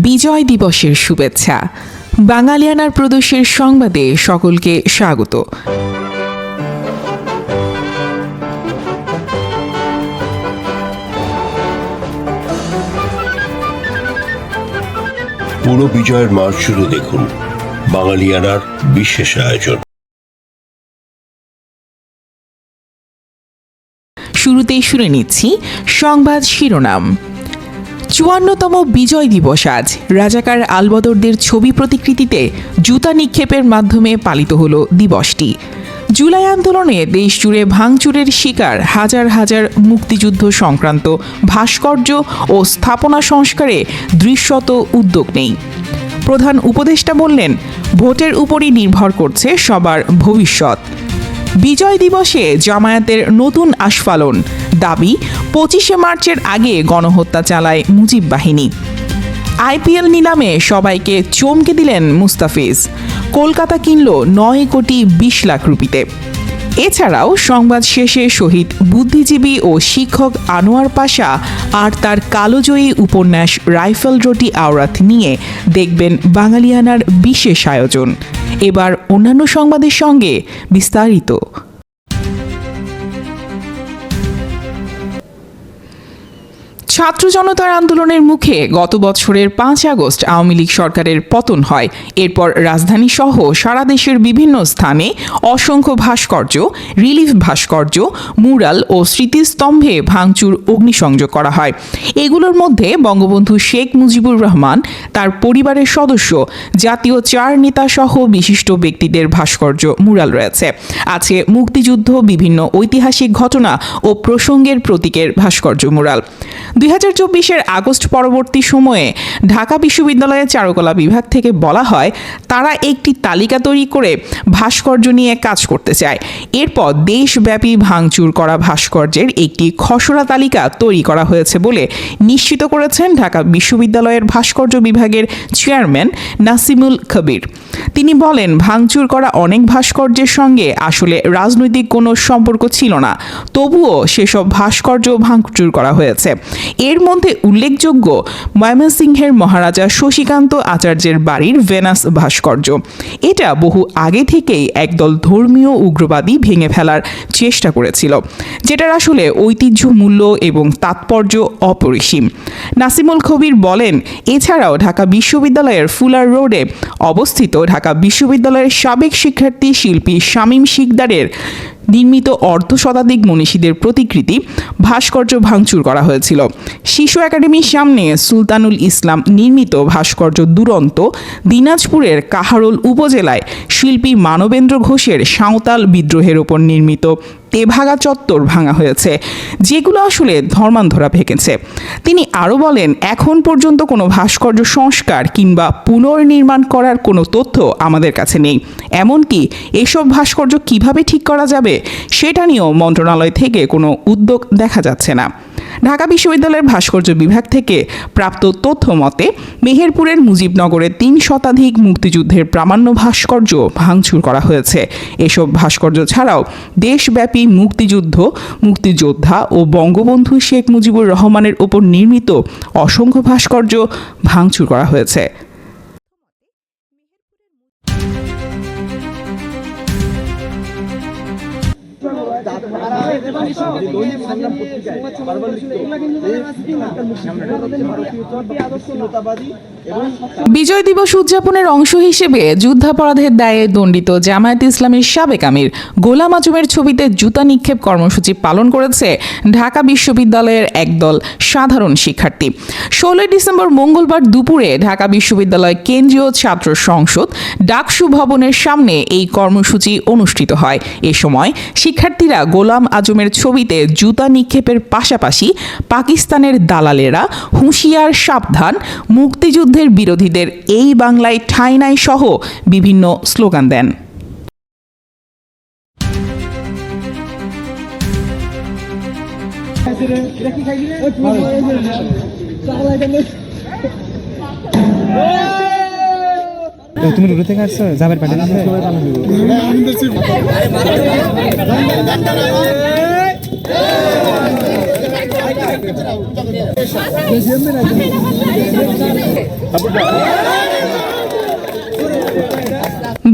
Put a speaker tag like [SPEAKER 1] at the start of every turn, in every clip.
[SPEAKER 1] বিজয় দিবসের শুভেচ্ছা। বাঙালিয়ানার প্রদেশের সংবাদে সকলকে স্বাগত।
[SPEAKER 2] পুরো বিজয়ের মাস জুড়ে দেখুন বাঙালিয়ানার বিশেষ আয়োজন।
[SPEAKER 1] শুরুতেই শুনে নিচ্ছি সংবাদ শিরোনাম। ৫৪তম বিজয় দিবস আজ। রাজাকার আলবদরদের ছবি প্রতিকৃতিতে জুতা নিক্ষেপের মাধ্যমে পালিত হল দিবসটি। জুলাই আন্দোলনে দেশ জুড়ে ভাঙচুরের শিকার হাজার হাজার মুক্তিযুদ্ধ সংক্রান্ত ভাস্কর্য ও স্থাপনা সংস্কারে দৃশ্যত উদ্যোগ নেই। প্রধান উপদেষ্টা বললেন, ভোটের উপরই নির্ভর করছে সবার ভবিষ্যৎ। বিজয় দিবসে জামায়াতের নতুন আস্ফালন, দাবি ২৫শে মার্চের আগে গণহত্যা চালায় মুজিব বাহিনী। আইপিএল নিলামে সবাইকে চমকে দিলেন মুস্তাফিজ। কলকাতা কিনল ৯ কোটি ২০ লাখ রুপিতে। এছাড়াও সংবাদ শেষে শহীদ বুদ্ধিজীবী ও শিক্ষক আনোয়ার পাশা আর তার কালোজয়ী উপন্যাস রাইফেল রোটি আওরাত নিয়ে দেখবেন বাঙালিয়ানার বিশেষ আয়োজন। এবার অন্যান্য সংবাদের সঙ্গে বিস্তারিত। ছাত্র জনতার আন্দোলনের মুখে গত বছরের ৫ আগস্ট আওয়ামী লীগ সরকারের পতন হয়। এরপর রাজধানী সহ সারা দেশের বিভিন্ন স্থানে অসংখ্য ভাস্কর্য, রিলিফ ভাস্কর্য, মুরাল ও স্মৃতিস্তম্ভে ভাঙচুর, অগ্নিসংযোগ করা হয়। এগুলোর মধ্যে বঙ্গবন্ধু শেখ মুজিবুর রহমান, তার পরিবারের সদস্য, জাতীয় ৪ নেতা সহ বিশিষ্ট ব্যক্তিদের ভাস্কর্য, মুরাল রয়েছে। আছে মুক্তিযুদ্ধ, বিভিন্ন ঐতিহাসিক ঘটনা ও প্রসঙ্গের প্রতীকের ভাস্কর্য, মুরাল। ২০২৪-এর আগস্ট পরবর্তী সময়ে ঢাকা বিশ্ববিদ্যালয়ের চারুকলা বিভাগ থেকে বলা হয় তারা একটি তালিকা তৈরি করে ভাস্কর্য নিয়ে কাজ করতে চায়। এরপর দেশব্যাপী ভাঙচুর করা ভাস্কর্যের একটি খসড়া তালিকা তৈরি করা হয়েছে বলে নিশ্চিত করেছেন ঢাকা বিশ্ববিদ্যালয়ের ভাস্কর্য বিভাগের চেয়ারম্যান নাসিমুল কবির। তিনি বলেন, ভাঙচুর করা অনেক ভাস্কর্যের সঙ্গে আসলে রাজনৈতিক কোনো সম্পর্ক ছিল না, তবুও সেসব ভাস্কর্য ভাঙচুর করা হয়েছে। এর মধ্যে উল্লেখযোগ্য ময়মনসিংহের মহারাজা শশীকান্ত আচার্যের বাড়ির ভেনাস ভাস্কর্য। এটা বহু আগে থেকেই একদল ধর্মীয় উগ্রবাদী ভেঙে ফেলার চেষ্টা করেছিল, যেটার আসলে ঐতিহ্য, মূল্য এবং তাৎপর্য অপরিসীম। নাসিমুল কবির বলেন, এছাড়াও ঢাকা বিশ্ববিদ্যালয়ের ফুলার রোডে অবস্থিত ঢাকা বিশ্ববিদ্যালয়ের সাবেক শিক্ষার্থী শিল্পী শামীম শিকদারের নির্মিত অর্ধশতাধিক মনীষীদের প্রতিকৃতি ভাস্কর্য ভাঙচুর করা হয়েছিল। শিশু একাডেমির সামনে সুলতানুল ইসলাম নির্মিত ভাস্কর্য দুরন্ত, দিনাজপুরের কাহারোল উপজেলায় শিল্পী মানবেন্দ্র ঘোষের সাঁওতাল বিদ্রোহের ওপর নির্মিত তেভাগা চত্বর ভাঙা হয়েছে, যেগুলো আসলে ধর্মান্ধরা ভেঙেছে। তিনি আরও বলেন, এখন পর্যন্ত কোনো ভাস্কর্য সংস্কার কিংবা পুনর্নির্মাণ করার কোনো তথ্য আমাদের কাছে নেই। এমনকি এসব ভাস্কর্য কিভাবে ঠিক করা যাবে সেটা নিয়েও মন্ত্রণালয় থেকে কোনো উদ্যোগ দেখা যাচ্ছে না। ঢাকা বিশ্ববিদ্যালয়ের ভাস্কর্য বিভাগ থেকে প্রাপ্ত তথ্য মতে মেহেরপুরের মুজিবনগরে ৩ শতাধিক মুক্তিযুদ্ধের প্রামাণ্য ভাস্কর্য ভাঙচুর করা হয়েছে। এসব ভাস্কর্য ছাড়াও দেশব্যাপী মুক্তিযুদ্ধ, মুক্তিযোদ্ধা ও বঙ্গবন্ধু শেখ মুজিবুর রহমানের ওপর নির্মিত অসংখ্য ভাস্কর্য ভাঙচুর করা হয়েছে। বিজয় দিবস উদযাপনের অংশ হিসেবে যুদ্ধাপরাধের দায়ে দণ্ডিত জামায়াত ইসলামীর সাবেক আমির গোলাম আজমের ছবিতে জুতা নিক্ষেপ কর্মসূচি পালন করেছে ঢাকা বিশ্ববিদ্যালয়ের একদল সাধারণ শিক্ষার্থী। ১৬ ডিসেম্বর মঙ্গলবার দুপুরে ঢাকা বিশ্ববিদ্যালয় কেন্দ্রীয় ছাত্র সংসদ ডাকসু ভবনের সামনে এই কর্মসূচি অনুষ্ঠিত হয়। এ সময় শিক্ষার্থীরা গোলাম আজমের ছবিতে জুতা নিক্ষেপের পাশাপাশি পাকিস্তানের দালালেরা হুঁশিয়ার, সাবধান, মুক্তিযুদ্ধের বিরোধীদের এই বাংলায় ঠাঁই নাই সহ বিভিন্ন স্লোগান দেন।
[SPEAKER 3] তুমি রুটে থেকে আসছো, যাবের পাঠিয়ে দিচ্ছে।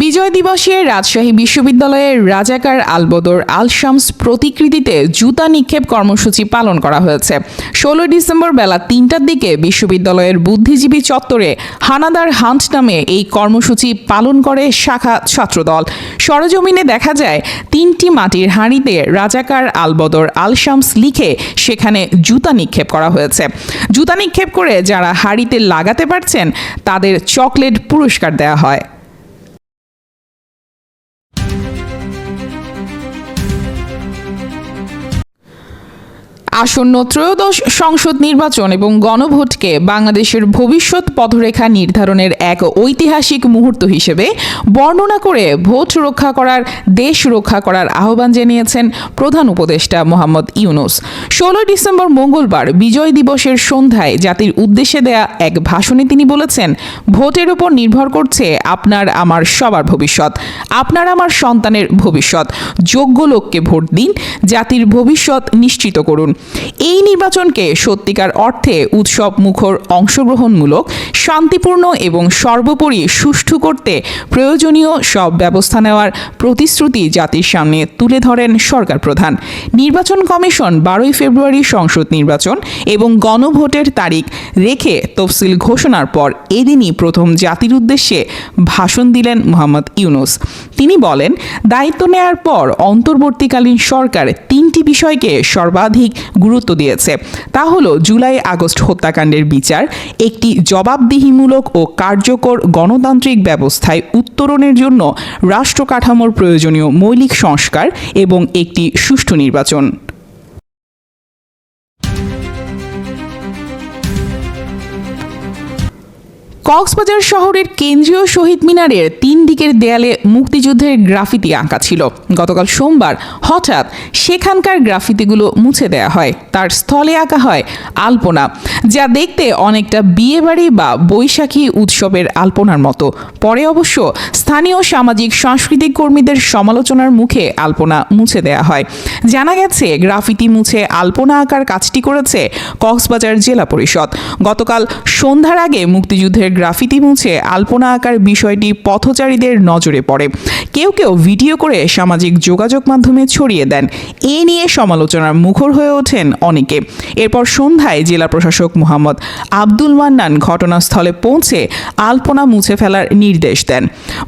[SPEAKER 1] বিজয় দিবসে রাজশাহী বিশ্ববিদ্যালয়ের রাজাকার আলবদর আল শামস প্রতিকৃতিতে জুতা নিক্ষেপ কর্মসূচি পালন করা হয়েছে। 16 ডিসেম্বর বেলা 3টার দিকে বিশ্ববিদ্যালয়ের বুদ্ধিজীবী চত্বরে হানাদার হান্ট নামে এই কর্মসূচি পালন করে শাখা ছাত্রদল। সরজমিনে দেখা যায় 3টি মাটির হাঁড়িতে রাজাকার আলবদর আল শামস লিখে সেখানে জুতা নিক্ষেপ করা হয়েছে। জুতা নিক্ষেপ করে যারা হাঁড়িতে লাগাতে পারছেন তাদের চকলেট পুরস্কার দেওয়া হয়। আসন্ন ত্রয়োদশ সংসদ নির্বাচন এবং গণভোটকে বাংলাদেশের ভবিষ্যৎ পথরেখা নির্ধারণের এক ঐতিহাসিক মুহূর্ত হিসেবে বর্ণনা করে ভোট রক্ষা করার, দেশ রক্ষা করার আহ্বান জানিয়েছেন প্রধান উপদেষ্টা মোহাম্মদ ইউনূস। 16 ডিসেম্বর মঙ্গলবার বিজয় দিবসের সন্ধ্যায় জাতির উদ্দেশ্যে দেয়া এক ভাষণে তিনি বলেছেন, ভোটের উপর নির্ভর করছে আপনার আমার সবার ভবিষ্যৎ, আপনার আমার সন্তানের ভবিষ্যৎ। যোগ্য লোককে ভোট দিন, জাতির ভবিষ্যৎ নিশ্চিত করুন। এই নির্বাচনকে সত্যিকার অর্থে উৎসব মুখর, অংশগ্রহণমূলক, শান্তিপূর্ণ এবং সর্বোপরি সুষ্ঠু করতে প্রয়োজনীয় সব ব্যবস্থা নেওয়ার প্রতিশ্রুতি জাতির সামনে তুলে ধরেন সরকার প্রধান। নির্বাচন কমিশন 12 ফেব্রুয়ারি সংসদ নির্বাচন এবং গণভোটের তারিখ রেখে তফসিল ঘোষণার পর এদিনই প্রথম জাতির উদ্দেশ্যে ভাষণ দিলেন মোহাম্মদ ইউনূস। তিনি বলেন, দায়িত্ব নেয়ার পর অন্তর্বর্তীকালীন সরকার 3টি বিষয়কে সর্বাধিক গুরুত্ব দিয়েছে। তা হলো জুলাই আগস্ট হত্যাকাণ্ডের বিচার, একটি জবাবদিহিমূলক ও কার্যকর গণতান্ত্রিক ব্যবস্থায় উত্তরণের জন্য রাষ্ট্র কাঠামোর প্রয়োজনীয় মৌলিক সংস্কার এবং একটি সুষ্ঠু নির্বাচন। কক্সবাজার শহরের কেন্দ্রীয় শহীদ মিনারের 3 দিকের দেয়ালে মুক্তিযুদ্ধের গ্রাফিতি আঁকা ছিল। গতকাল সোমবার হঠাৎ সেখানকার গ্রাফিতিগুলো মুছে দেওয়া হয়, তার স্থলে আঁকা হয় আলপনা, যা দেখতে অনেকটা বিয়েবাড়ি বা বৈশাখী উৎসবের আলপনার মতো। পরে অবশ্য স্থানীয় সামাজিক সাংস্কৃতিক কর্মীদের সমালোচনার মুখে আলপনা মুছে দেওয়া হয়। জানা গেছে, গ্রাফিতি মুছে আলপনা আঁকার কাজটি করেছে কক্সবাজার জেলা পরিষদ। গতকাল সন্ধ্যার আগে মুক্তিযুদ্ধের গ্রাফিতি মুছে আলপনা আঁকার বিষয়টি পথচারীদের নজরে পড়ে। কেউ কেউ ভিডিও করে সামাজিক যোগাযোগ মাধ্যমে ছড়িয়ে দেন। এ নিয়ে সমালোচনার মুখর হয়ে ওঠেন অনেকে। এরপর সন্ধ্যায় জেলা প্রশাসক মোহাম্মদ আব্দুল মান্নান ঘটনাস্থলে পৌঁছে আলপনা মুছে ফেলার নির্দেশ দেন।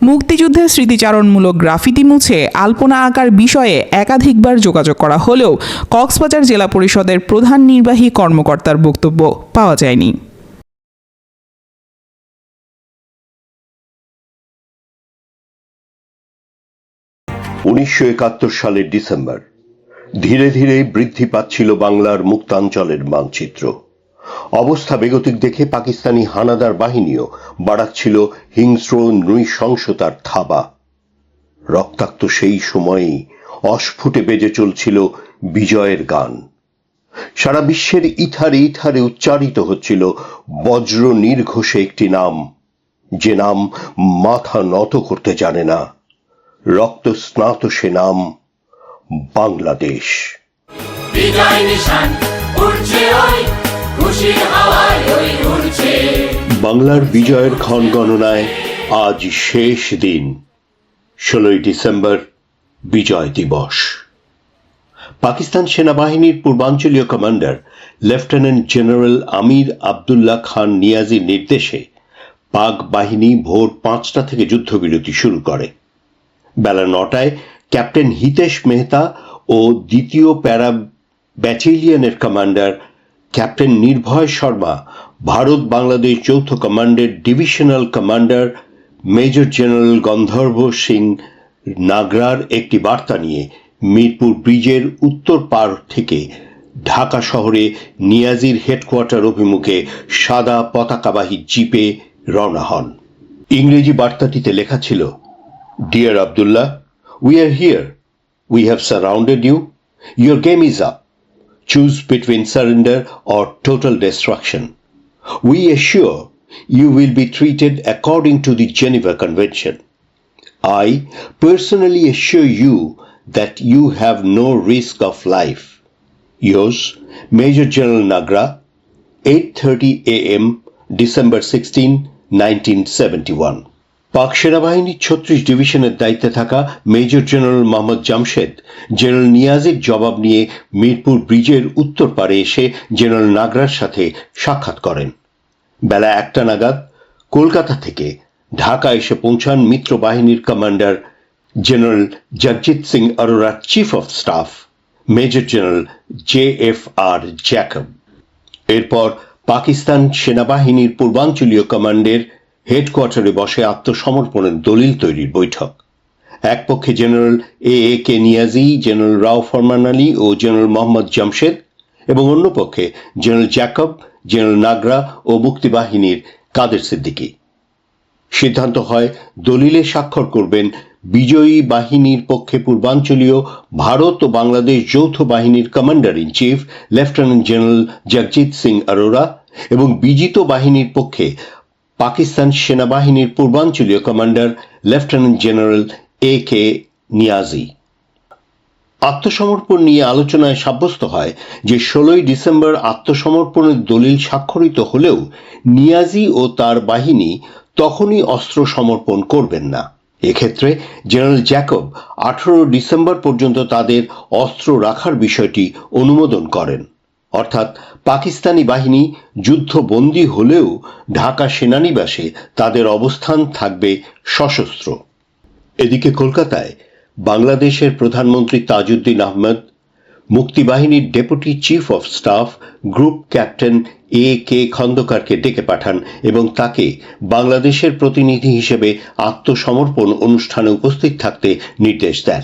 [SPEAKER 1] মুক্তিযুদ্ধের স্মৃতিচারণমূলক গ্রাফিতি মুছে আলপনা আঁকার বিষয়ে একাধিকবার যোগাযোগ করা হলেও কক্সবাজার জেলা পরিষদের প্রধান নির্বাহী কর্মকর্তার বক্তব্য পাওয়া যায়নি।
[SPEAKER 2] 1971 সালের ডিসেম্বর ধীরে ধীরে বৃদ্ধি পাচ্ছিল বাংলার মুক্তাঞ্চলের মানচিত্র। অবস্থা বেগতিক দেখে পাকিস্তানি হানাদার বাহিনীও বাড়াচ্ছিল হিংস্র নৃশংসতার থাবা। রক্তাক্ত সেই সময়েই অস্ফুটে বেজে চলছিল বিজয়ের গান। সারা বিশ্বের ইথারে ইথারে উচ্চারিত হচ্ছিল বজ্র নির্ঘোষে একটি নাম, যে নাম মাথা নত করতে জানে না। রক্ত স্নাত সে নাম বাংলাদেশ।
[SPEAKER 4] বিজয় নিশান উড়ছে ওই খুশির হাওয়ায় ওই উড়ছে।
[SPEAKER 2] বাংলার বিজয়ের ক্ষণ গণনায় আজ শেষ দিন, 16 ডিসেম্বর, বিজয় দিবস। পাকিস্তান সেনাবাহিনীর পূর্বাঞ্চলীয় কমান্ডার লেফটেন্যান্ট জেনারেল আমির আবদুল্লাহ খান নিয়াজির নির্দেশে পাক বাহিনী ভোর 5টা থেকে যুদ্ধবিরতি শুরু করে। বেলা 9টায় ক্যাপ্টেন হিতেশ মেহতা ও 2য় প্যারা ব্যাটালিয়নের কমান্ডার ক্যাপ্টেন নির্ভয় শর্মা, ভারত বাংলাদেশ যৌথ কমান্ডের divisional commander major general Gandharva Singh নাগরার একটি বার্তা নিয়ে মিরপুর ব্রিজের উত্তর পার থেকে ঢাকা শহরে নিয়াজির হেডকোয়ার্টার অভিমুখে সাদা পতাকাবাহী জিপে রওনা হন। ইংরেজি বার্তাটিতে লেখা ছিল, Dear Abdullah, we are here. We have surrounded you. Your game is up. Choose between surrender or total destruction. We assure you will be treated according to the Geneva Convention. I personally assure you that you have no risk of life. Yours, Major General Nagra, 8:30 AM, December 16, 1971. পাক সেনাবাহিনীর 36 ডিভিশনের দায়িত্বে থাকা major general Mohammad Jamshed general নিয়াজির জবাব নিয়ে মিরপুর ব্রিজের উত্তর পারে এসে জেনারেল নাগরার সাথে সাক্ষাৎ করেন। বেলা 1টা নাগাদ কলকাতা থেকে ঢাকা এসে পৌঁছান মিত্র বাহিনীর কমান্ডার জেনারেল জগজিৎ সিং অরোরার chief of staff major general JFR Jacob. এরপর পাকিস্তান সেনাবাহিনীর পূর্বাঞ্চলীয় কমান্ডের হেডকোয়ার্টারে বসে আত্মসমর্পণের দলিল তৈরির বৈঠক। এক পক্ষে জেনারেল AK নিয়াজি, জেনারেল রাও ফরমান আলী ও জেনারেল মোহাম্মদ জামশেদ এবং অন্য পক্ষে জেনারেল জ্যাকব, জেনারেল নাগরা ও মুক্তিবাহিনীর কাদের সিদ্দিকী। সিদ্ধান্ত হয় দলিলে স্বাক্ষর করবেন বিজয়ী বাহিনীর পক্ষে পূর্বাঞ্চলীয় ভারত ও বাংলাদেশ যৌথ বাহিনীর commander in chief lieutenant general Jagjit Singh Aurora এবং বিজিত বাহিনীর পক্ষে পাকিস্তান সেনাবাহিনীর পূর্বাঞ্চলীয় commander lieutenant general AK Niazi. আত্মসমর্পণ নিয়ে আলোচনায় সাব্যস্ত হয় যে 16 ডিসেম্বর আত্মসমর্পণের দলিল স্বাক্ষরিত হলেও নিয়াজি ও তার বাহিনী তখনই অস্ত্র সমর্পণ করবেন না। এক্ষেত্রে জেনারেল জ্যাকব 18 ডিসেম্বর পর্যন্ত তাদের অস্ত্র রাখার বিষয়টি অনুমোদন করেন, অর্থাৎ পাকিস্তানি বাহিনী যুদ্ধবন্দী হলেও ঢাকা সেনানিবাসে তাদের অবস্থান থাকবে সশস্ত্র। এদিকে কলকাতায় বাংলাদেশের প্রধানমন্ত্রী তাজউদ্দিন আহমেদ মুক্তিবাহিনীর deputy chief of staff group captain AK খন্দকারকে ডেকে পাঠান এবং তাকে বাংলাদেশের প্রতিনিধি হিসেবে আত্মসমর্পণ অনুষ্ঠানে উপস্থিত থাকতে নির্দেশ দেন।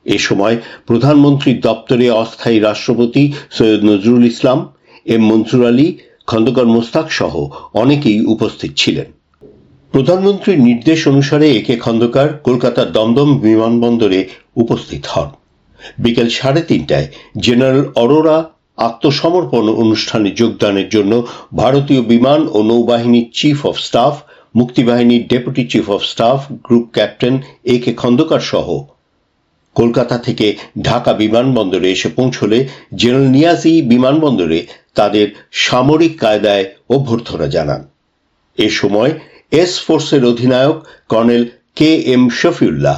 [SPEAKER 2] এ সময় প্রধানমন্ত্রীর দপ্তরে অস্থায়ী রাষ্ট্রপতি সৈয়দ নজরুল ইসলাম, M মনসুর আলী, খন্দকার মোস্তাক সহ অনেকেই উপস্থিত ছিলেন। প্রধানমন্ত্রীর নির্দেশ অনুসারে AK খন্দকার কলকাতার দমদম বিমানবন্দরে উপস্থিত হন। বিকেল 3:30টায় জেনারেল অরোরা আত্মসমর্পণ অনুষ্ঠানে যোগদানের জন্য ভারতীয় বিমান ও নৌবাহিনীর চিফ অফ স্টাফ, মুক্তিবাহিনীর deputy chief of staff group captain AK Khandakar সহ কলকাতা থেকে ঢাকা বিমানবন্দরে এসে পৌঁছলে জেনারেল নিয়াজি বিমানবন্দরে তাদের সামরিক কায়দায় অভ্যর্থনা জানান। এ সময় এস ফোর্সের অধিনায়ক colonel KM Shafiullah,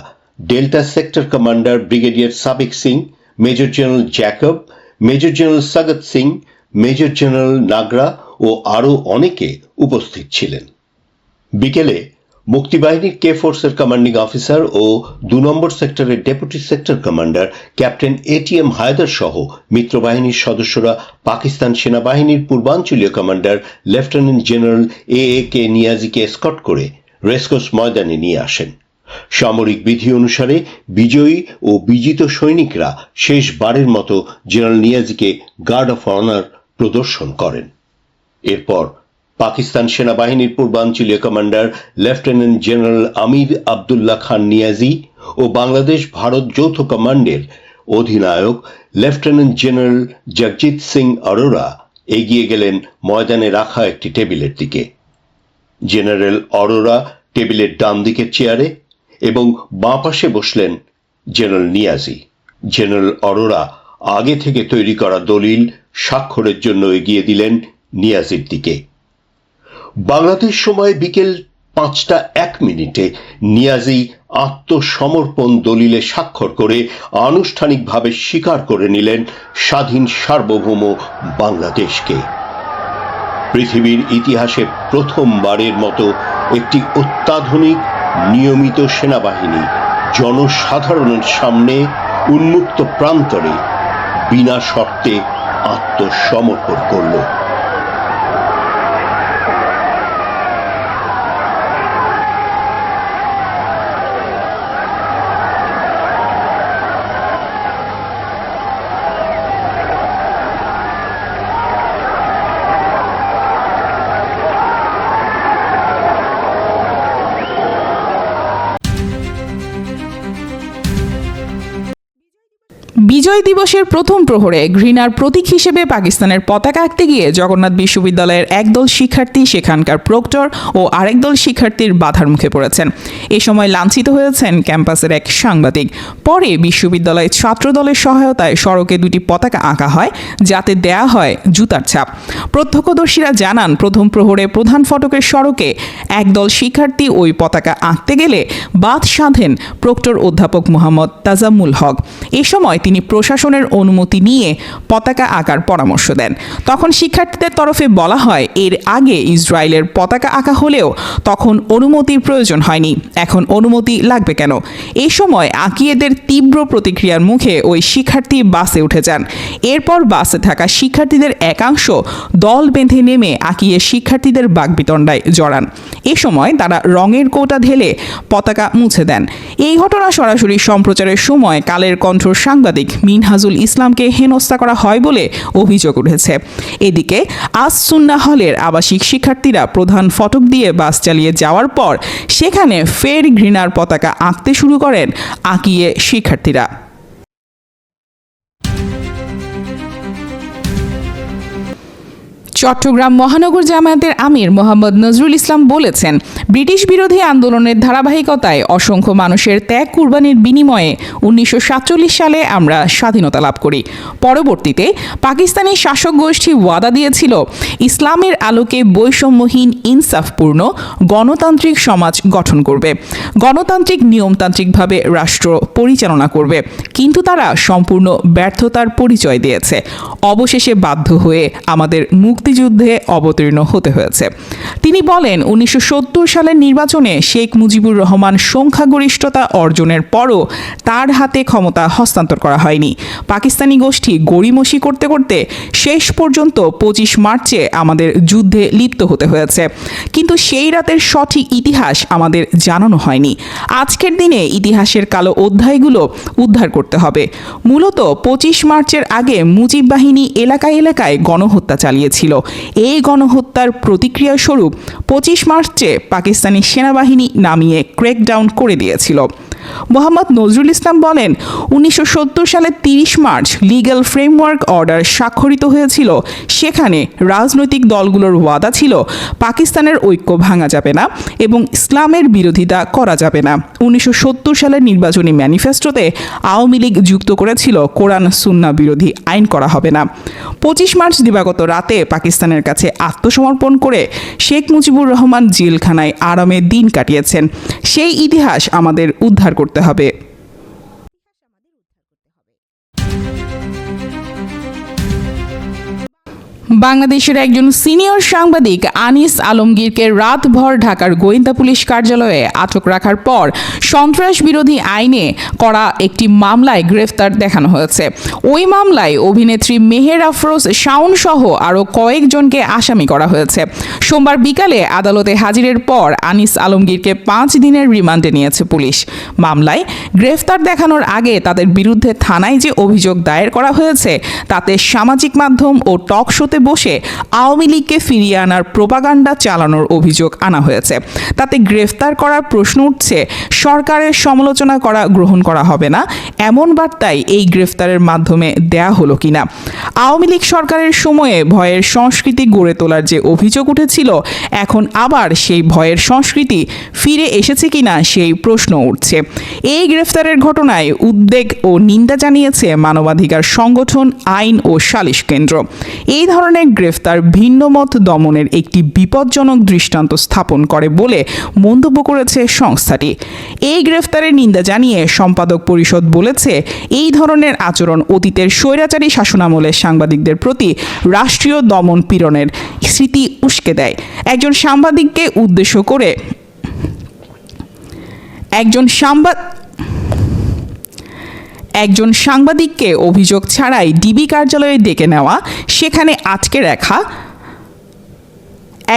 [SPEAKER 2] delta sector commander brigadier Sabik Singh, major general Jacob, major general Sagat Singh, major general Nagra ও আরও অনেকে উপস্থিত ছিলেন। বিকেলে মুক্তিবাহিনীর K ফোর্সের কমান্ডিং অফিসার ও 2 নম্বর সেক্টরের deputy sector commander captain ATM Haidar সহ মিত্রবাহিনীর সদস্যরা পাকিস্তান সেনাবাহিনীর পূর্বাঞ্চলীয় কমান্ডার লেফটেন্যান্ট জেনারেল AK নিয়াজিকে এসকর্ট করে রেসকোর্স ময়দানে নিয়ে আসেন। সামরিক বিধি অনুসারে বিজয়ী ও বিজিত সৈনিকরা শেষবারের মতো জেনারেল নিয়াজিকে গার্ড অফ অনার প্রদর্শন করেন। এরপর পাকিস্তান সেনাবাহিনীর পূর্বাঞ্চলীয় কমান্ডার লেফটেন্যান্ট জেনারেল আমির আবদুল্লাহ খান নিয়াজি ও বাংলাদেশ ভারত যৌথ কমান্ডের অধিনায়ক লেফটেন্যান্ট জেনারেল জগজিৎ সিং অরোরা এগিয়ে গেলেন ময়দানে রাখা একটি টেবিলের দিকে। জেনারেল অরোরা টেবিলের ডান দিকের চেয়ারে এবং বাঁ পাশে বসলেন জেনারেল নিয়াজি। জেনারেল অরোরা আগে থেকে তৈরি করা দলিল স্বাক্ষরের জন্য এগিয়ে দিলেন নিয়াজির দিকে। বাংলাদেশ সময় বিকেল 5:01 নিয়াজি আত্মসমর্পণ দলিলে স্বাক্ষর করে আনুষ্ঠানিকভাবে স্বীকার করে নিলেন স্বাধীন সার্বভৌম বাংলাদেশকে। পৃথিবীর ইতিহাসে প্রথমবারের মতো একটি অত্যাধুনিক নিয়মিত সেনাবাহিনী জনসাধারণের সামনে উন্মুক্ত প্রান্তরে বিনা শর্তে আত্মসমর্পণ করল।
[SPEAKER 1] বিজয় দিবসের প্রথম প্রহরে ঘৃণার প্রতীক হিসেবে পাকিস্তানের পতাকা আঁকতে গিয়ে জগন্নাথ বিশ্ববিদ্যালয়ের একদল শিক্ষার্থী সেখানকার প্রক্টর ও আরেক দল শিক্ষার্থীর বাধার মুখে পড়েছেন। এ সময় লাঞ্ছিত হয়েছেন ক্যাম্পাসের এক সাংবাদিক। পরে বিশ্ববিদ্যালয়ের ছাত্র দলের সহায়তায় সড়কে দুটি পতাকা আঁকা হয়, যাতে দেয়া হয় জুতার ছাপ। প্রত্যক্ষদর্শীরা জানান, প্রথম প্রহরে প্রধান ফটকের সড়কে একদল শিক্ষার্থী ওই পতাকা আঁকতে গেলে বাধ সাধেন প্রক্টর অধ্যাপক মোহাম্মদ তাজাম্মুল হক। এ সময় তিনি প্রশাসনের অনুমতি নিয়ে পতাকা আঁকার পরামর্শ দেন। তখন শিক্ষার্থীদের তরফে বলা হয়, এর আগে ইসরায়েলের পতাকা আঁকা হলেও তখন অনুমতির প্রয়োজন হয়নি, এখন অনুমতি লাগবে কেন? এ সময় আঁকিয়েদের তীব্র প্রতিক্রিয়ার মুখে ওই শিক্ষার্থী বাসে উঠে যান। এরপর বাসে থাকা শিক্ষার্থীদের একাংশ দল বেঁধে নেমে আঁকিয়ে শিক্ষার্থীদের বাগবিতণ্ডায় জড়ান। এ সময় তারা রঙের কৌটা ঢেলে পতাকা মুছে দেন। এই ঘটনা সরাসরি সম্প্রচারের সময় কালের কণ্ঠর সাংবাদিক মিনহাজুল ইসলামকে হেনস্থা করা হয় বলে অভিযোগ উঠেছে। এদিকে আজ সুন্নাহ হলের আবাসিক শিক্ষার্থীরা প্রধান ফটক দিয়ে বাস চালিয়ে যাওয়ার পর সেখানে ফের ঘৃণার পতাকা আঁকতে শুরু করেন আঁকিয়ে শিক্ষার্থীরা। চট্টগ্রাম মহানগর জামায়াতের আমির মোহাম্মদ নজরুল ইসলাম বলেছেন, ব্রিটিশ বিরোধী আন্দোলনের ধারাবাহিকতায় অসংখ্য মানুষের ত্যাগ কুরবানির বিনিময়ে 1947 সালে আমরা স্বাধীনতা লাভ করি। পরবর্তীতে পাকিস্তানি শাসক গোষ্ঠী ওয়াদা দিয়েছিল ইসলামের আলোকে বৈষম্যহীন, ইনসাফপূর্ণ গণতান্ত্রিক সমাজ গঠন করবে, গণতান্ত্রিক নিয়মতান্ত্রিকভাবে রাষ্ট্র পরিচালনা করবে। কিন্তু তারা সম্পূর্ণ ব্যর্থতার পরিচয় দিয়েছে। অবশেষে বাধ্য হয়ে আমাদের মুক্তিযুদ্ধে অবতীর্ণ হতে হয়েছে। তিনি বলেন, 1970 সালের নির্বাচনে শেখ মুজিবুর রহমান সংখ্যাগরিষ্ঠতা অর্জনের পরও তার হাতে ক্ষমতা হস্তান্তর করা হয়নি। পাকিস্তানি গোষ্ঠী গড়িমসি করতে করতে শেষ পর্যন্ত 25 মার্চে আমাদের যুদ্ধে লিপ্ত হতে হয়েছে। কিন্তু সেই রাতের সঠিক ইতিহাস আমাদের জানানো হয়নি। আজকের দিনে ইতিহাসের কালো অধ্যায়গুলো উদ্ধার করতে হবে। মূলত 25 মার্চের আগে মুজিব বাহিনী এলাকায় এলাকায় গণহত্যা চালিয়েছিল। এই গণহত্যার প্রতিক্রিয়া স্বরূপ 25 মার্চে পাকিস্তানি সেনাবাহিনী নামিয়ে ক্র্যাকডাউন করে দিয়েছিল। মোহাম্মদ নজরুল ইসলাম বলেন, 1970 সালের 30 মার্চ লিগ্যাল ফ্রেমওয়ার্ক অর্ডার স্বাক্ষরিত হয়েছিল। সেখানে রাজনৈতিক দলগুলোর ওয়াদা ছিল পাকিস্তানের ঐক্য ভাঙা যাবে না এবং ইসলামের বিরোধিতা করা যাবে না। 1970 সালের নির্বাচনী ম্যানিফেস্টোতে আওয়ামী লীগ যুক্ত করেছিল কোরআন সুন্নাহ বিরোধী আইন করা হবে না। 25 মার্চ দিবাগত রাতে পাকিস্তানের কাছে আত্মসমর্পণ করে শেখ মুজিবুর রহমান জেলখানায় আরামে দিন কাটিয়েছেন। সেই ইতিহাস আমাদের উদ্ধার করতে হবে। বাংলাদেশের একজন সিনিয়র সাংবাদিক আনিস আলমগীরকে রাতভর ঢাকার গোয়েন্দা পুলিশ কার্যালয়ে আটক রাখার পর সন্ত্রাস বিরোধী আইনে করা একটি মামলায় গ্রেফতার দেখানো হয়েছে। ওই মামলায় অভিনেত্রী মেহের আফরোজ শাওন সহ আরও কয়েকজনকে আসামি করা হয়েছে। সোমবার বিকালে আদালতে হাজিরের পর আনিস আলমগীরকে 5 দিনের রিমান্ডে নিয়েছে পুলিশ। মামলায় গ্রেফতার দেখানোর আগে তাদের বিরুদ্ধে থানায় যে অভিযোগ দায়ের করা হয়েছে তাতে সামাজিক মাধ্যম ও টক শোতে বসে আওয়ামী লীগকে ফিরিয়ে আনার প্রোপাগান্ডা চালানোর অভিযোগ আনা হয়েছে। তাতে গ্রেফতার করার প্রশ্ন উঠছে, সরকারের সমালোচনা করা গ্রহণ করা হবে না, এমন বার্তাই এই গ্রেফতারের মাধ্যমে দেয়া হলো কিনা। আওয়ামী লীগ সরকারের সময়ে ভয়ের সংস্কৃতি গড়ে তোলার যে অভিযোগ উঠেছিল, এখন আবার সেই ভয়ের সংস্কৃতি ফিরে এসেছে কিনা সেই প্রশ্ন উঠছে। এই গ্রেফতারের ঘটনায় উদ্বেগ ও নিন্দা জানিয়েছে মানবাধিকার সংগঠন, আইন ও সালিশ কেন্দ্র। এই ধরনের গ্রেফতার ভিন্নমত দমনের একটি বিপজ্জনক দৃষ্টান্ত স্থাপন করে বলে মন্তব্য করেছে সংস্থাটি। এই গ্রেফতারের নিন্দা জানিয়ে সম্পাদক পরিষদ বলেছে, এই ধরনের আচরণ অতীতের স্বৈরাচারী শাসনামলের সাংবাদিকদের প্রতি রাষ্ট্রীয় দমন পীড়নের স্মৃতি উস্কে দেয়। একজন সাংবাদিককে উদ্দেশ্য করে একজন সাংবাদিককে অভিযোগ ছাড়াই ডিবি কার্যালয়ে ডেকে নেওয়া, সেখানে আটকে রাখা,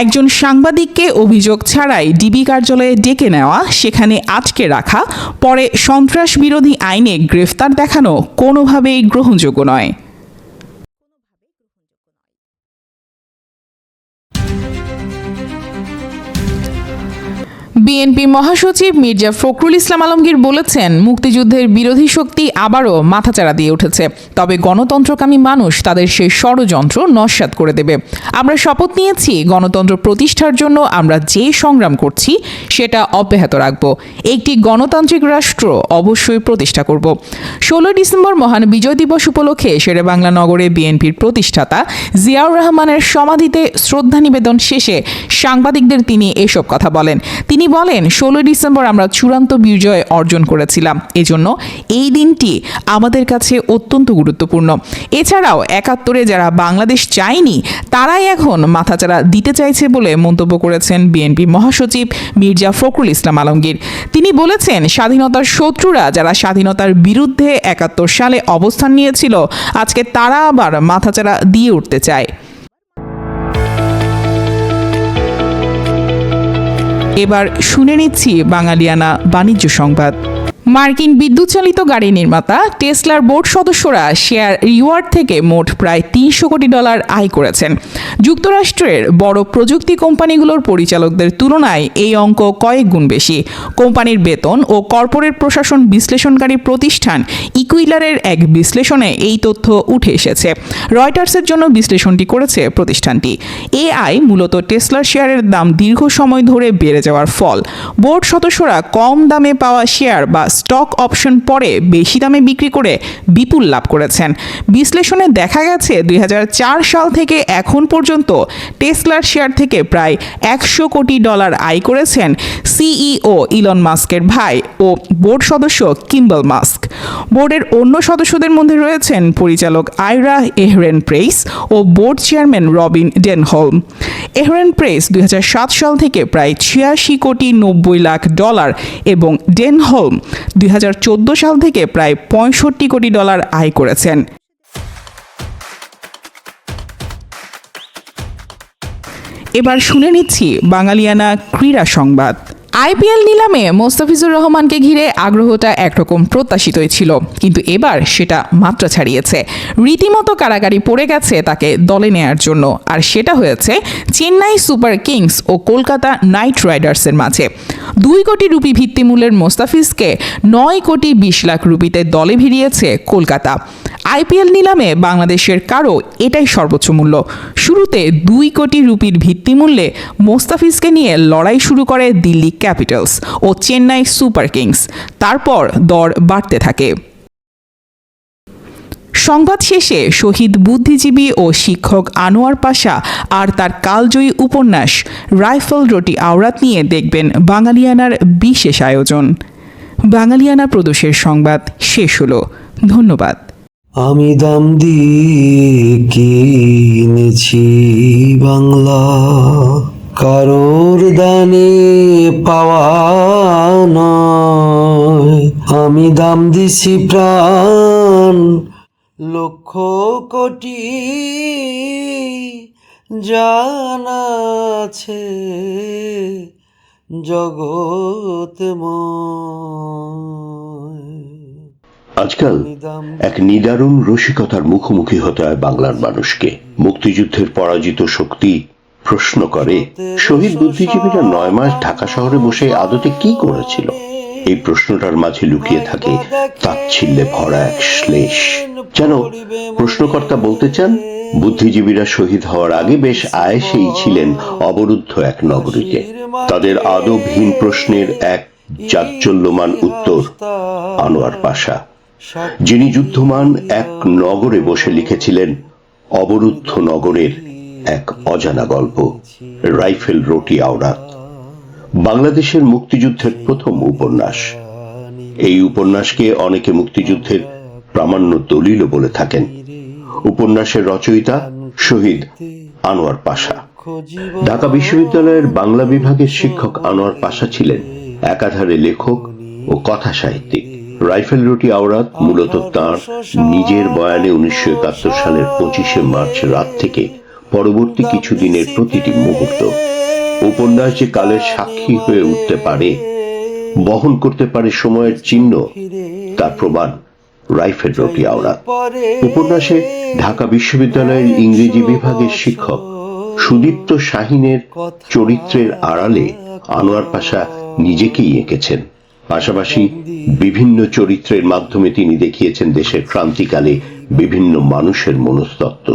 [SPEAKER 1] একজন সাংবাদিককে অভিযোগ ছাড়াই ডিবি কার্যালয়ে ডেকে নেওয়া, সেখানে আটকে রাখা, পরে সন্ত্রাস বিরোধী আইনে গ্রেফতার দেখানো কোনোভাবেই গ্রহণযোগ্য নয়। বিএনপি মহাসচিব মির্জা ফখরুল ইসলাম আলমগীর বলেছেন, মুক্তিযুদ্ধের বিরোধী শক্তি আবারও মাথাচাড়া দিয়ে উঠেছে, তবে গণতন্ত্রকামী মানুষ তাদের সেই ষড়যন্ত্র নস্যাৎ করে দেবে। আমরা শপথ নিয়েছি, গণতন্ত্র প্রতিষ্ঠার জন্য আমরা যে সংগ্রাম করছি সেটা অব্যাহত রাখব। একটি গণতান্ত্রিক রাষ্ট্র অবশ্যই প্রতিষ্ঠা করব। 16 ডিসেম্বর মহান বিজয় দিবস উপলক্ষে শেরেবাংলা নগরে বিএনপির প্রতিষ্ঠাতা জিয়াউর রহমানের সমাধিতে শ্রদ্ধা নিবেদন শেষে সাংবাদিকদের তিনি এসব কথা বলেন। তিনি বলেন, 16 ডিসেম্বর আমরা চূড়ান্ত বিজয় অর্জন করেছিলাম, এজন্য এই দিনটি আমাদের কাছে অত্যন্ত গুরুত্বপূর্ণ। এছাড়াও 71-এ যারা বাংলাদেশ চায়নি তারাই এখন মাথাচাড়া দিতে চাইছে বলে মন্তব্য করেছেন বিএনপি মহাসচিব মির্জা ফখরুল ইসলাম আলমগীর। তিনি বলেছেন, স্বাধীনতার শত্রুরা যারা স্বাধীনতার বিরুদ্ধে 71 সালে অবস্থান নিয়েছিল, আজকে তারা আবার মাথাচাড়া দিয়ে উঠতে চায়। এবার শুনে নিচ্ছি বাঙালিয়ানা বাণিজ্য সংবাদ। মার্কিন বিদ্যুৎ চালিত গাড়ি নির্মাতা টেসলার বোর্ড সদস্যরা শেয়ার রিওয়ার্ড থেকে মোট প্রায় $300 কোটি আয় করেছেন। যুক্তরাষ্ট্রের বড় প্রযুক্তি কোম্পানিগুলোর পরিচালকদের তুলনায় এই অঙ্ক কয়েক গুণ বেশি। কোম্পানির বেতন ও কর্পোরেট প্রশাসন বিশ্লেষণকারী প্রতিষ্ঠান ইকুইলারের এক বিশ্লেষণে এই তথ্য উঠে এসেছে। রয়টার্সের জন্য বিশ্লেষণটি করেছে প্রতিষ্ঠানটি। এই আয় মূলত টেসলার শেয়ারের দাম দীর্ঘ সময় ধরে বেড়ে যাওয়ার ফল। বোর্ড সদস্যরা কম দামে পাওয়া শেয়ার বা স্টক অপশন পরে বেশি দামে বিক্রি করে বিপুল লাভ করেছেন। বিশ্লেষণে দেখা গেছে 2004 সাল থেকে এখন পর্যন্ত টেসলার শেয়ার থেকে প্রায় $100 কোটি আয় করেছেন সিইও ইলন মাস্কের ভাই ও বোর্ড সদস্য কিম্বল মাস্ক। বোর্ডের অন্য সদস্যদের মধ্যে রয়েছেন পরিচালক আইরা এহরেনপ্রেস ও বোর্ড চেয়ারম্যান রবিন ডেনহলম। এহরেনপ্রেস 2007 সাল থেকে প্রায় $86.90 কোটি এবং ডেনহলম 2014 সাল থেকে প্রায় $65 কোটি আয় করেছেন। এবার শুনে নিচ্ছি বাঙালিয়ানা ক্রীড়া সংবাদ। আইপিএল নিলামে মোস্তাফিজুর রহমানকে ঘিরে আগ্রহটা একরকম প্রত্যাশিতই ছিল, কিন্তু এবার সেটা মাত্রা ছাড়িয়েছে। রীতিমতো কারাগারি পড়ে গেছে তাকে দলে নেয়ার জন্য, আর সেটা হয়েছে চেন্নাই সুপার কিংস ও কলকাতা নাইট রাইডার্সের মাঝে। 2 কোটি রুপি ভিত্তিমূল্যের মোস্তাফিজকে 9 কোটি 20 লাখ রুপিতে দলে ভিড়িয়েছে কলকাতা। আইপিএল নিলামে বাংলাদেশের কারো এটাই সর্বোচ্চ মূল্য। শুরুতে 2 কোটি রুপির ভিত্তিমূল্যে মোস্তাফিজকে নিয়ে লড়াই শুরু করে দিল্লি ক্যাপিটালস ও চেন্নাই সুপার কিংস, তারপর দর বাড়তে থাকে। সংবাদ শেষে শহীদ বুদ্ধিজীবী ও শিক্ষক আনোয়ার পাশা আর তার কালজয়ী উপন্যাস রাইফেল রুটি আওরাত নিয়ে দেখবেন বাঙালিয়ানার বিশেষ আয়োজন। বাঙালিয়ানা প্রদোষের সংবাদ শেষ হলো। ধন্যবাদ।
[SPEAKER 5] আমি দাম দিয়ে কিনেছি বাংলা, কারোর দানে পাওয়া নয়। আমি দাম দিছি প্রাণ লক্ষ কোটি, জানাছে জগৎময়।
[SPEAKER 2] আজকাল এক নিদারুণ রসিকতার মুখোমুখি হতে হয় বাংলার মানুষকে। মুক্তিযুদ্ধের পরাজিত শক্তি প্রশ্ন করে, শহীদ বুদ্ধিজীবীরা 9 মাস ঢাকা শহরে বসে আদতে কি করেছিল? এই প্রশ্নটার মাঝে লুকিয়ে থাকে তাচ্ছিল্যে ভরা এক শ্লেষ। যেন প্রশ্নকর্তা বলতে চান, বুদ্ধিজীবীরা শহীদ হওয়ার আগে বেশ আয়েশেই ছিলেন অবরুদ্ধ এক নগরীতে। তাদের আদবহীন প্রশ্নের এক জাজ্জল্যমান উত্তর আনোয়ার পাশা, যিনি যুদ্ধমান এক নগরে বসে লিখেছিলেন অবরুদ্ধ নগরের এক অজানা গল্প, রাইফেল রুটি আওরাত। বাংলাদেশের মুক্তিযুদ্ধের প্রথম উপন্যাস। এই উপন্যাসকে অনেকে মুক্তিযুদ্ধের প্রামাণ্য দলিলও বলে থাকেন। উপন্যাসের রচয়িতা শহীদ আনোয়ার পাশা। ঢাকা বিশ্ববিদ্যালয়ের বাংলা বিভাগের শিক্ষক আনোয়ার পাশা ছিলেন একাধারে লেখক ও কথা সাহিত্যিক। রাইফেল রুটি আওরাত মূলত তাঁর নিজের বয়ানে 1971 সালের 25শে মার্চ রাত থেকে পরবর্তী কিছুদিনের প্রতিটি মুহূর্ত। উপন্যাস যে কালের সাক্ষী হয়ে উঠতে পারে, বহন করতে পারে সময়ের চিহ্ন, তার প্রমাণ রাইফেল রুটি আওরাত। উপন্যাসে ঢাকা বিশ্ববিদ্যালয়ের ইংরেজি বিভাগের শিক্ষক সুদীপ্ত শাহিনের চরিত্রের আড়ালে আনোয়ার পাশা নিজেকেই এঁকেছেন। পাশাপাশি বিভিন্ন চরিত্রের মাধ্যমে তিনি দেখিয়েছেন দেশের ক্রান্তিকালে বিভিন্ন মানুষের মনস্তত্ত্ব।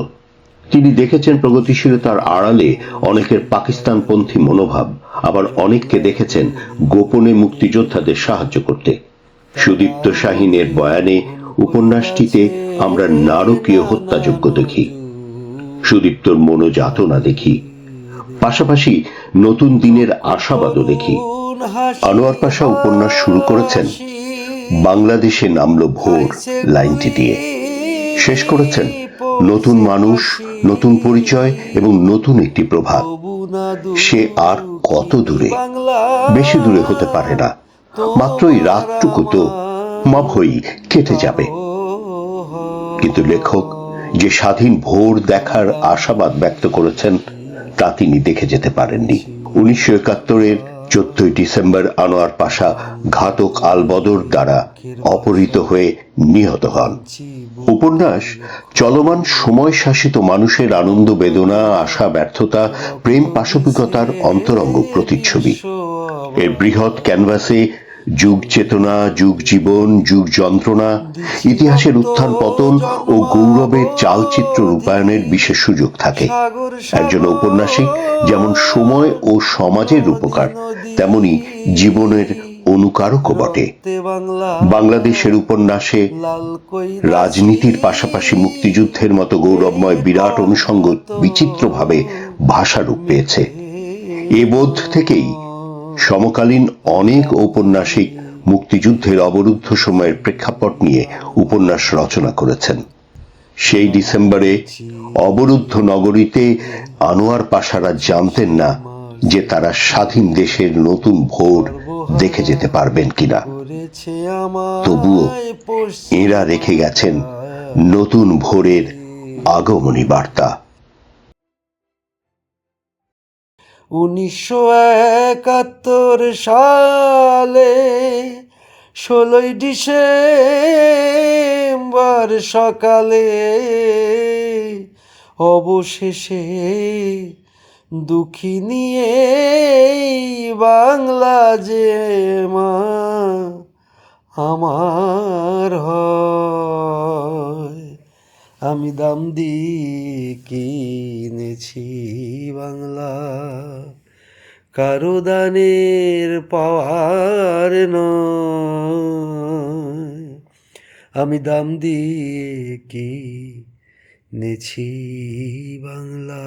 [SPEAKER 2] তিনি দেখেছেন প্রগতিশীলতার আড়ালে অনেকের পাকিস্তানপন্থী মনোভাব, আবার অনেককে দেখেছেন গোপনে মুক্তিযোদ্ধাদের সাহায্য করতে। সুদীপ্ত শাহীনের বয়ানে উপন্যাসটিতে আমরা নারকীয় হত্যাযজ্ঞ দেখি, সুদীপ্তর মনোযাতনা দেখি, পাশাপাশি নতুন দিনের আশাবাদও দেখি। আনোয়ার পাশা উপন্যাস শুরু করেছেন বাংলাদেশে নামলো ভোর লাইনটি দিয়ে, শেষ করেছেন নতুন মানুষ, নতুন পরিচয় এবং নতুন একটি প্রভাত। সে আর কত দূরে? বেশি দূরে হতে পারে না, মাত্র এই রাতটুকু তো মাভই কেটে যাবে। কিন্তু লেখক যে স্বাধীন ভোর দেখার আশাবাদ ব্যক্ত করেছেন তা তিনি দেখে যেতে পারেননি। 1971-এর 14 ডিসেম্বর আনোয়ার পাশা ঘাতক আলবদর দ্বারা অপহৃত হয়ে নিহত হন। উপন্যাস চলমান সময় শাসিত মানুষের আনন্দ, বেদনা, আশা, ব্যর্থতা, প্রেম, পাশবিকতার অন্তরঙ্গ প্রতিচ্ছবি। এর বৃহৎ ক্যানভাসে যুগ চেতনা, যুগ জীবন, যুগ যন্ত্রণা, ইতিহাসের উত্থান পতন ও গৌরবের চালচিত্র রূপায়ণের বিশেষ সুযোগ থাকে। একজন ঔপন্যাসিক যেমন সময় ও সমাজের রূপকার, তেমনি জীবনের অনুকারকও বটে। বাংলাদেশের উপন্যাসে রাজনীতির পাশাপাশি মুক্তিযুদ্ধের মতো গৌরবময় বিরাট অনুষঙ্গ বিচিত্রভাবে ভাষারূপ পেয়েছে। এ বোধ থেকেই সমকালীন অনেক ঔপন্যাসিক মুক্তিযুদ্ধের অবরুদ্ধ সময়ের প্রেক্ষাপট নিয়ে উপন্যাস রচনা করেছেন। সেই ডিসেম্বরে অবরুদ্ধ নগরীতে আনোয়ার পাশারা জানতেন না যে তারা স্বাধীন দেশের নতুন ভোর দেখে যেতে পারবেন কিনা। তবুও এরা রেখে গেছেন নতুন ভোরের আগমনী বার্তা।
[SPEAKER 5] 1971 সালে 16 ডিসেম্বর সকালে অবশেষে দুঃখী নিয়ে বাংলা যে মা আমার হয়, আমি দাম দিয়ে কিনেছি বাংলা, কারো দানের পাওয়ার নয়, আমি দাম দিয়ে কিনেছি বাংলা।